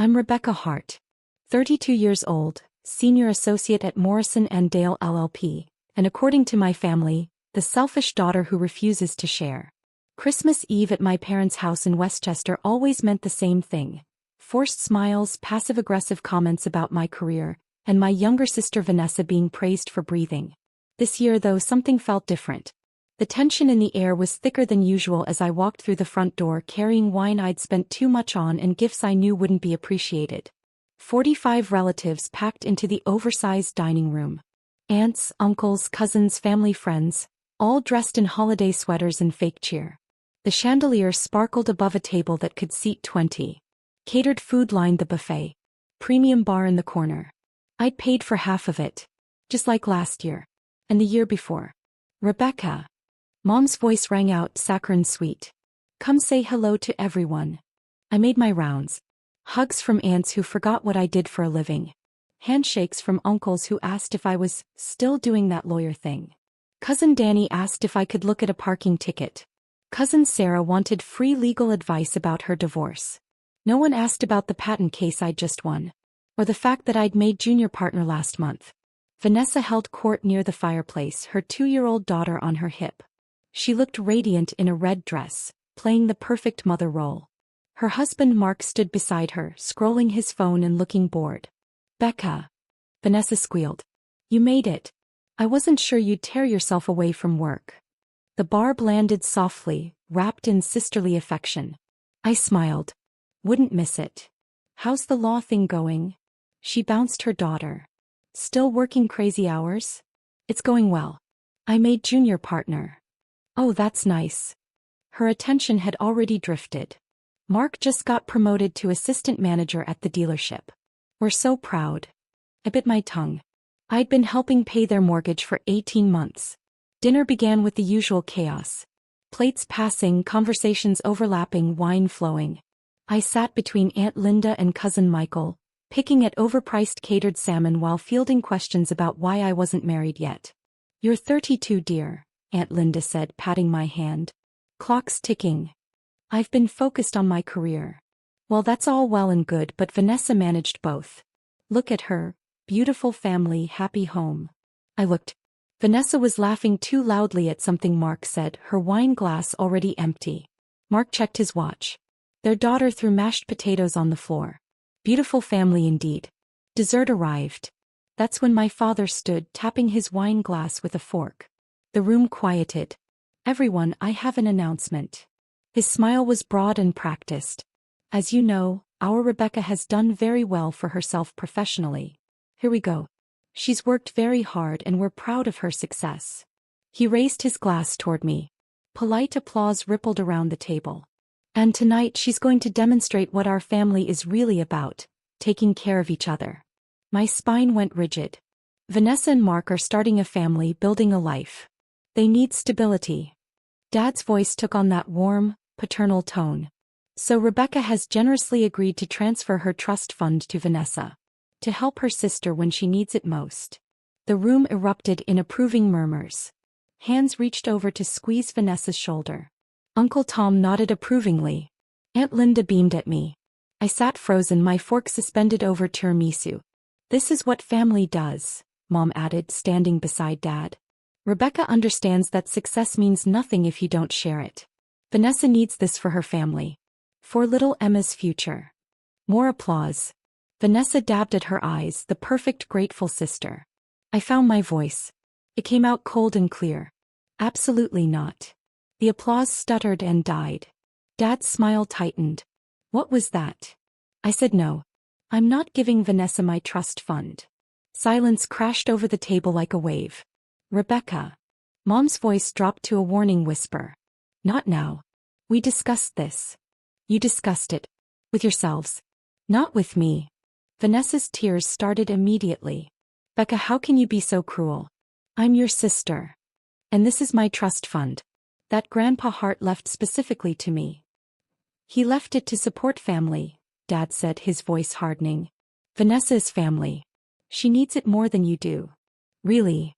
I'm Rebecca Hart, 32 years old, senior associate at Morrison Dale LLP, and according to my family, the selfish daughter who refuses to share. Christmas Eve at my parents' house in Westchester always meant the same thing: forced smiles, passive-aggressive comments about my career, and my younger sister Vanessa being praised for breathing. This year, though, something felt different. The tension in the air was thicker than usual as I walked through the front door carrying wine I'd spent too much on and gifts I knew wouldn't be appreciated. 45 relatives packed into the oversized dining room. Aunts, uncles, cousins, family friends, all dressed in holiday sweaters and fake cheer. The chandelier sparkled above a table that could seat 20. Catered food lined the buffet. Premium bar in the corner. I'd paid for half of it. Just like last year. And the year before. Rebecca. Mom's voice rang out saccharine sweet. Come say hello to everyone. I made my rounds. Hugs from aunts who forgot what I did for a living. Handshakes from uncles who asked if I was still doing that lawyer thing. Cousin Danny asked if I could look at a parking ticket. Cousin Sarah wanted free legal advice about her divorce. No one asked about the patent case I'd just won. Or the fact that I'd made junior partner last month. Vanessa held court near the fireplace, her 2-year-old daughter on her hip. She looked radiant in a red dress, playing the perfect mother role. Her husband Mark stood beside her, scrolling his phone and looking bored. Becca. Vanessa squealed. You made it. I wasn't sure you'd tear yourself away from work. The barb landed softly, wrapped in sisterly affection. I smiled. Wouldn't miss it. How's the law thing going? She bounced her daughter. Still working crazy hours? It's going well. I made junior partner. Oh, that's nice. Her attention had already drifted. Mark just got promoted to assistant manager at the dealership. We're so proud. I bit my tongue. I'd been helping pay their mortgage for 18 months. Dinner began with the usual chaos. Plates passing, conversations overlapping, wine flowing. I sat between Aunt Linda and Cousin Michael, picking at overpriced catered salmon while fielding questions about why I wasn't married yet. You're 32, dear, Aunt Linda said, patting my hand. Clock's ticking. I've been focused on my career. Well, that's all well and good, but Vanessa managed both. Look at her, beautiful family, happy home. I looked. Vanessa was laughing too loudly at something Mark said, her wine glass already empty. Mark checked his watch. Their daughter threw mashed potatoes on the floor. Beautiful family indeed. Dessert arrived. That's when my father stood, tapping his wine glass with a fork. The room quieted. Everyone, I have an announcement. His smile was broad and practiced. As you know, our Rebecca has done very well for herself professionally. Here we go. She's worked very hard and we're proud of her success. He raised his glass toward me. Polite applause rippled around the table. And tonight she's going to demonstrate what our family is really about, taking care of each other. My spine went rigid. Vanessa and Mark are starting a family, building a life. They need stability. Dad's voice took on that warm, paternal tone. So Rebecca has generously agreed to transfer her trust fund to Vanessa. To help her sister when she needs it most. The room erupted in approving murmurs. Hands reached over to squeeze Vanessa's shoulder. Uncle Tom nodded approvingly. Aunt Linda beamed at me. I sat frozen, my fork suspended over tiramisu. This is what family does, Mom added, standing beside Dad. Rebecca understands that success means nothing if you don't share it. Vanessa needs this for her family. For little Emma's future. More applause. Vanessa dabbed at her eyes, the perfect grateful sister. I found my voice. It came out cold and clear. Absolutely not. The applause stuttered and died. Dad's smile tightened. What was that? I said no. I'm not giving Vanessa my trust fund. Silence crashed over the table like a wave. Rebecca. Mom's voice dropped to a warning whisper. Not now. We discussed this. You discussed it. With yourselves. Not with me. Vanessa's tears started immediately. Becca, how can you be so cruel? I'm your sister. And this is my trust fund. That Grandpa Hart left specifically to me. He left it to support family, Dad said, his voice hardening. Vanessa is family. She needs it more than you do. Really?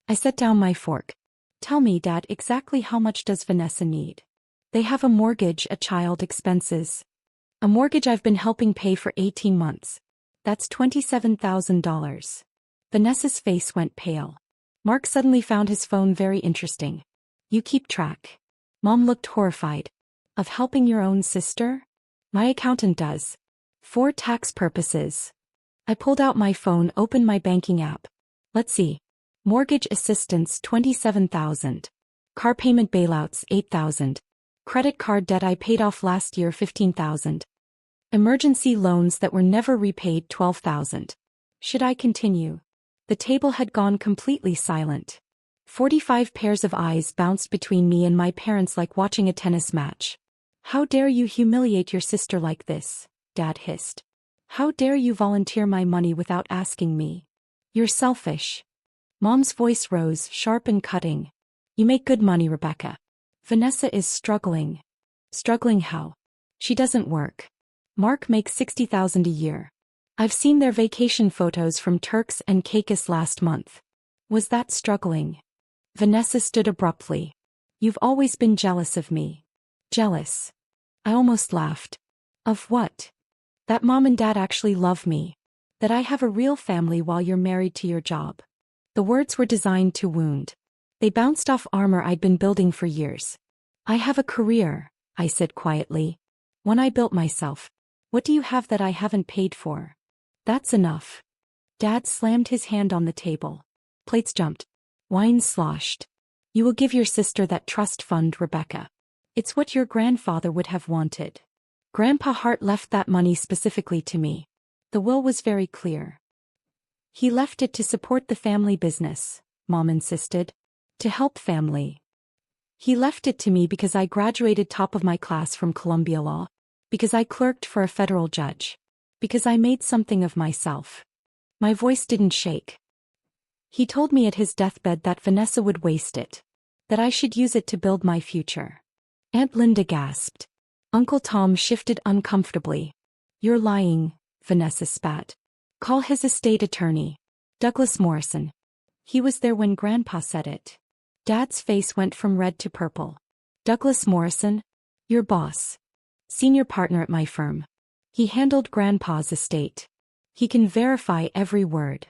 I set down my fork. Tell me, Dad, exactly how much does Vanessa need? They have a mortgage, a child, expenses. A mortgage I've been helping pay for 18 months. That's $27,000. Vanessa's face went pale. Mark suddenly found his phone very interesting. You keep track. Mom looked horrified. Of helping your own sister? My accountant does. For tax purposes. I pulled out my phone, opened my banking app. Let's see. Mortgage assistance $27,000. Car payment bailouts $8,000. Credit card debt I paid off last year $15,000. Emergency loans that were never repaid $12,000. Should I continue? The table had gone completely silent. 45 pairs of eyes bounced between me and my parents like watching a tennis match. How dare you humiliate your sister like this? Dad hissed. How dare you volunteer my money without asking me? You're selfish. Mom's voice rose, sharp and cutting. You make good money, Rebecca. Vanessa is struggling. Struggling how? She doesn't work. Mark makes $60,000 a year. I've seen their vacation photos from Turks and Caicos last month. Was that struggling? Vanessa stood abruptly. You've always been jealous of me. Jealous. I almost laughed. Of what? That Mom and Dad actually love me. That I have a real family while you're married to your job. The words were designed to wound. They bounced off armor I'd been building for years. I have a career, I said quietly. One I built myself. What do you have that I haven't paid for? That's enough. Dad slammed his hand on the table. Plates jumped. Wine sloshed. You will give your sister that trust fund, Rebecca. It's what your grandfather would have wanted. Grandpa Hart left that money specifically to me. The will was very clear. He left it to support the family business, Mom insisted. To help family. He left it to me because I graduated top of my class from Columbia Law. Because I clerked for a federal judge. Because I made something of myself. My voice didn't shake. He told me at his deathbed that Vanessa would waste it. That I should use it to build my future. Aunt Linda gasped. Uncle Tom shifted uncomfortably. You're lying, Vanessa spat. Call his estate attorney. Douglas Morrison. He was there when Grandpa said it. Dad's face went from red to purple. Douglas Morrison? Your boss. Senior partner at my firm. He handled Grandpa's estate. He can verify every word.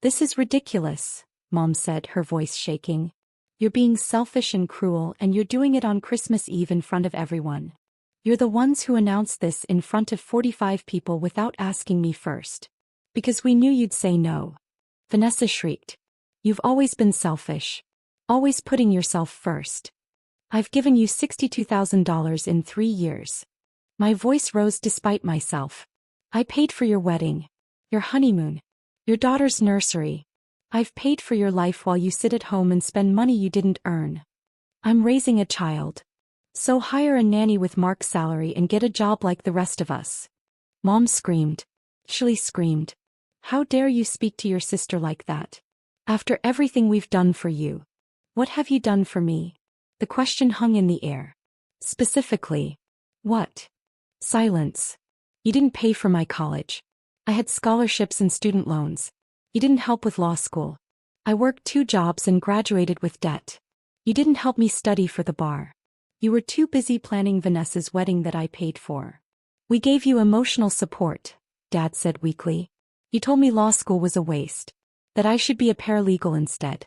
This is ridiculous, Mom said, her voice shaking. You're being selfish and cruel, and you're doing it on Christmas Eve in front of everyone. You're the ones who announced this in front of 45 people without asking me first. Because we knew you'd say no. Vanessa shrieked. You've always been selfish. Always putting yourself first. I've given you $62,000 in 3 years. My voice rose despite myself. I paid for your wedding. Your honeymoon. Your daughter's nursery. I've paid for your life while you sit at home and spend money you didn't earn. I'm raising a child. So hire a nanny with Mark's salary and get a job like the rest of us. Mom screamed. She screamed. How dare you speak to your sister like that? After everything we've done for you. What have you done for me? The question hung in the air. Specifically. What? Silence. You didn't pay for my college. I had scholarships and student loans. You didn't help with law school. I worked 2 jobs and graduated with debt. You didn't help me study for the bar. You were too busy planning Vanessa's wedding that I paid for. We gave you emotional support, Dad said weakly. You told me law school was a waste. That I should be a paralegal instead.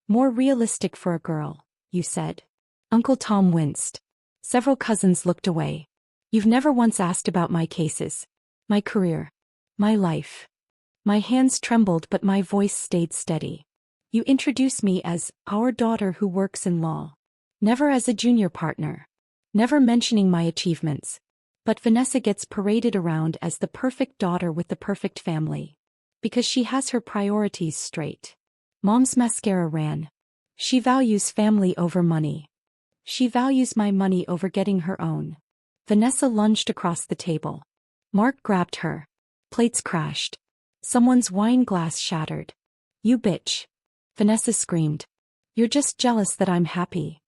More realistic for a girl, you said. Uncle Tom winced. Several cousins looked away. You've never once asked about my cases. My career. My life. My hands trembled but my voice stayed steady. You introduced me as our daughter who works in law. Never as a junior partner. Never mentioning my achievements. But Vanessa gets paraded around as the perfect daughter with the perfect family. Because she has her priorities straight. Mom's mascara ran. She values family over money. She values my money over getting her own. Vanessa lunged across the table. Mark grabbed her. Plates crashed. Someone's wine glass shattered. You bitch. Vanessa screamed. You're just jealous that I'm happy.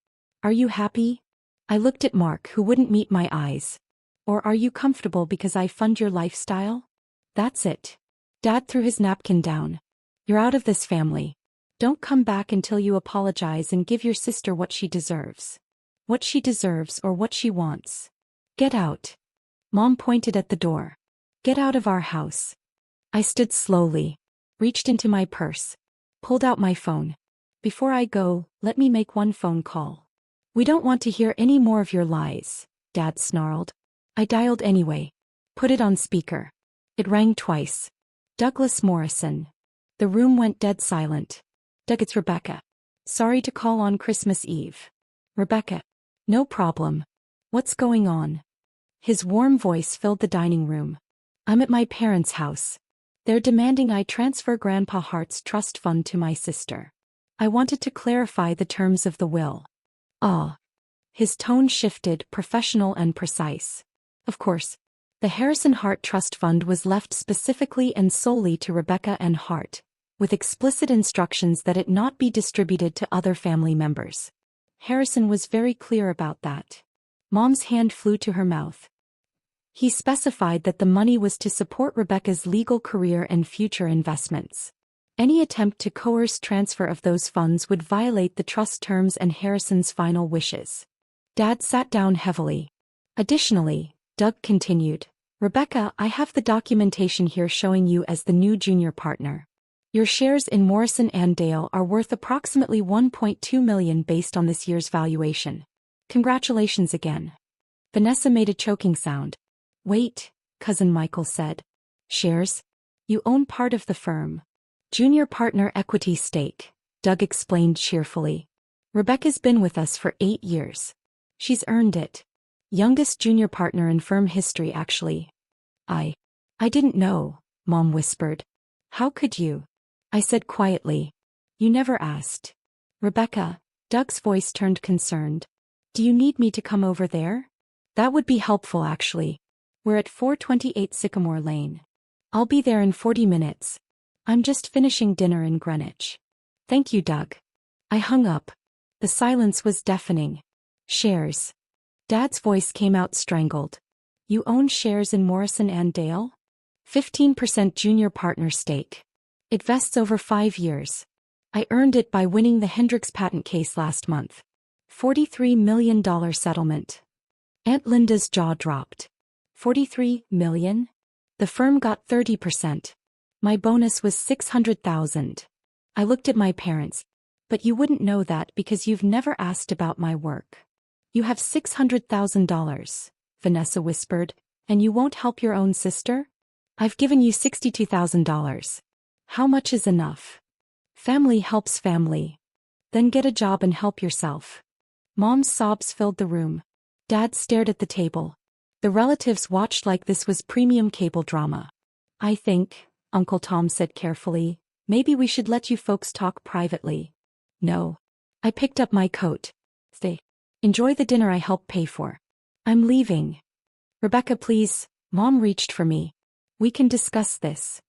Are you happy? I looked at Mark, who wouldn't meet my eyes. Or are you comfortable because I fund your lifestyle? That's it. Dad threw his napkin down. You're out of this family. Don't come back until you apologize and give your sister what she deserves. What she deserves or what she wants. Get out. Mom pointed at the door. Get out of our house. I stood slowly, reached into my purse, pulled out my phone. Before I go, let me make one phone call. We don't want to hear any more of your lies, Dad snarled. I dialed anyway. Put it on speaker. It rang twice. Douglas Morrison. The room went dead silent. Doug, it's Rebecca. Sorry to call on Christmas Eve. Rebecca. No problem. What's going on? His warm voice filled the dining room. I'm at my parents' house. They're demanding I transfer Grandpa Hart's trust fund to my sister. I wanted to clarify the terms of the will. Ah. His tone shifted, professional and precise. Of course. The Harrison Hart Trust Fund was left specifically and solely to Rebecca and Hart, with explicit instructions that it not be distributed to other family members. Harrison was very clear about that. Mom's hand flew to her mouth. He specified that the money was to support Rebecca's legal career and future investments. Any attempt to coerce transfer of those funds would violate the trust terms and Harrison's final wishes. Dad sat down heavily. Additionally, Doug continued, Rebecca, I have the documentation here showing you as the new junior partner. Your shares in Morrison Dale are worth approximately $1.2 million based on this year's valuation. Congratulations again. Vanessa made a choking sound. Wait, Cousin Michael said. Shares? You own part of the firm. Junior partner equity stake, Doug explained cheerfully. Rebecca's been with us for 8 years. She's earned it. Youngest junior partner in firm history actually. I didn't know, Mom whispered. How could you? I said quietly. You never asked. Rebecca, Doug's voice turned concerned. Do you need me to come over there? That would be helpful actually. We're at 428 Sycamore Lane. I'll be there in 40 minutes. I'm just finishing dinner in Greenwich. Thank you, Doug. I hung up. The silence was deafening. Shares. Dad's voice came out strangled. You own shares in Morrison Dale? 15% junior partner stake. It vests over 5 years. I earned it by winning the Hendricks patent case last month. $43 million settlement. Aunt Linda's jaw dropped. $43 million? The firm got 30%. My bonus was $600,000. I looked at my parents. But you wouldn't know that because you've never asked about my work. You have $600,000, Vanessa whispered, and you won't help your own sister? I've given you $62,000. How much is enough? Family helps family. Then get a job and help yourself. Mom's sobs filled the room. Dad stared at the table. The relatives watched like this was premium cable drama. I think, Uncle Tom said carefully, maybe we should let you folks talk privately. No. I picked up my coat. Stay. Enjoy the dinner I helped pay for. I'm leaving. Rebecca, please. Mom reached for me. We can discuss this.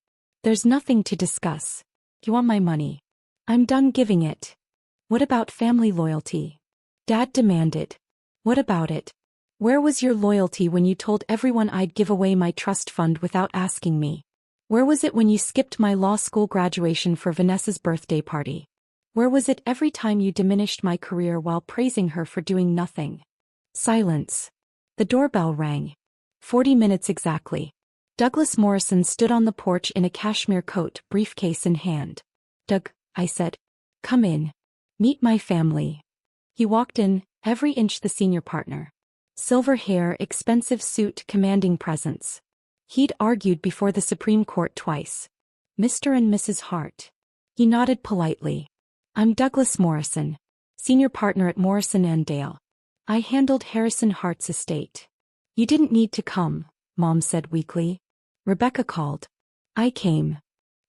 There's nothing to discuss. You want my money. I'm done giving it. What about family loyalty? Dad demanded. What about it? Where was your loyalty when you told everyone I'd give away my trust fund without asking me? Where was it when you skipped my law school graduation for Vanessa's birthday party? Where was it every time you diminished my career while praising her for doing nothing? Silence. The doorbell rang. 40 minutes exactly. Douglas Morrison stood on the porch in a cashmere coat, briefcase in hand. Doug, I said. Come in. Meet my family. He walked in, every inch the senior partner. Silver hair, expensive suit, commanding presence. He'd argued before the Supreme Court twice. Mr. and Mrs. Hart. He nodded politely. I'm Douglas Morrison, senior partner at Morrison Dale. I handled Harrison Hart's estate. You didn't need to come, Mom said weakly. Rebecca called. I came.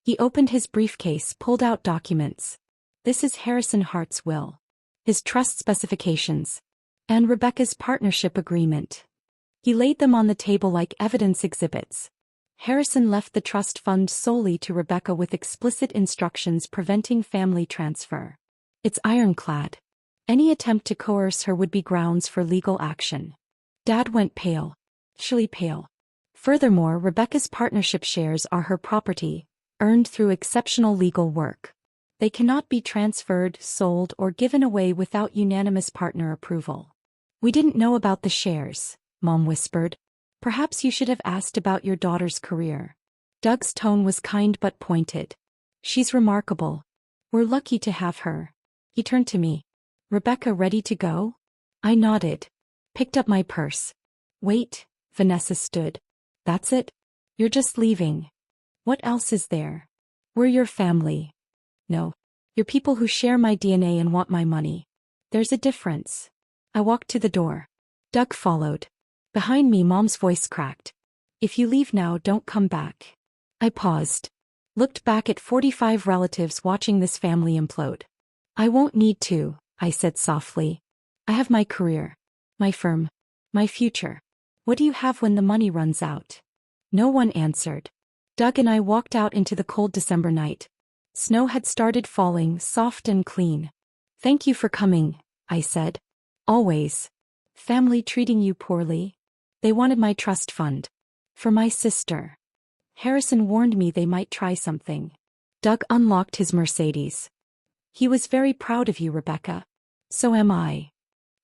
He opened his briefcase, pulled out documents. This is Harrison Hart's will. His trust specifications. And Rebecca's partnership agreement. He laid them on the table like evidence exhibits. Harrison left the trust fund solely to Rebecca with explicit instructions preventing family transfer. It's ironclad. Any attempt to coerce her would be grounds for legal action. Dad went pale. Chilly pale. Furthermore, Rebecca's partnership shares are her property, earned through exceptional legal work. They cannot be transferred, sold, or given away without unanimous partner approval. We didn't know about the shares, Mom whispered. Perhaps you should have asked about your daughter's career. Doug's tone was kind but pointed. She's remarkable. We're lucky to have her. He turned to me. Rebecca, ready to go? I nodded. Picked up my purse. Wait, Vanessa stood. That's it? You're just leaving. What else is there? We're your family. No. You're people who share my DNA and want my money. There's a difference. I walked to the door. Doug followed. Behind me, Mom's voice cracked. If you leave now, don't come back. I paused. Looked back at 45 relatives watching this family implode. I won't need to, I said softly. I have my career. My firm. My future. What do you have when the money runs out? No one answered. Doug and I walked out into the cold December night. Snow had started falling, soft and clean. Thank you for coming, I said. Always. Family treating you poorly? They wanted my trust fund. For my sister. Harrison warned me they might try something. Doug unlocked his Mercedes. He was very proud of you, Rebecca. So am I.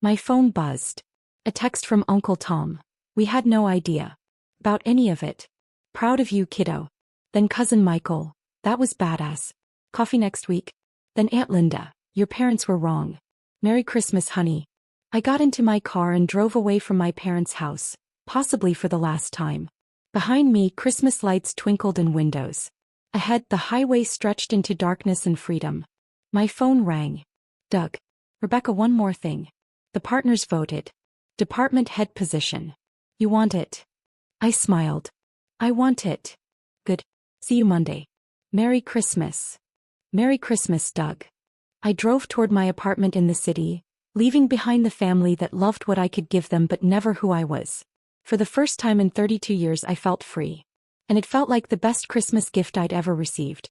My phone buzzed. A text from Uncle Tom. We had no idea about any of it. Proud of you, kiddo. Then Cousin Michael. That was badass. Coffee next week. Then Aunt Linda. Your parents were wrong. Merry Christmas, honey. I got into my car and drove away from my parents' house, possibly for the last time. Behind me, Christmas lights twinkled in windows. Ahead, the highway stretched into darkness and freedom. My phone rang. Doug. Rebecca, one more thing. The partners voted. Department head position. You want it? I smiled. I want it. Good. See you Monday. Merry Christmas. Merry Christmas, Doug. I drove toward my apartment in the city, leaving behind the family that loved what I could give them but never who I was. For the first time in 32 years I felt free. And it felt like the best Christmas gift I'd ever received.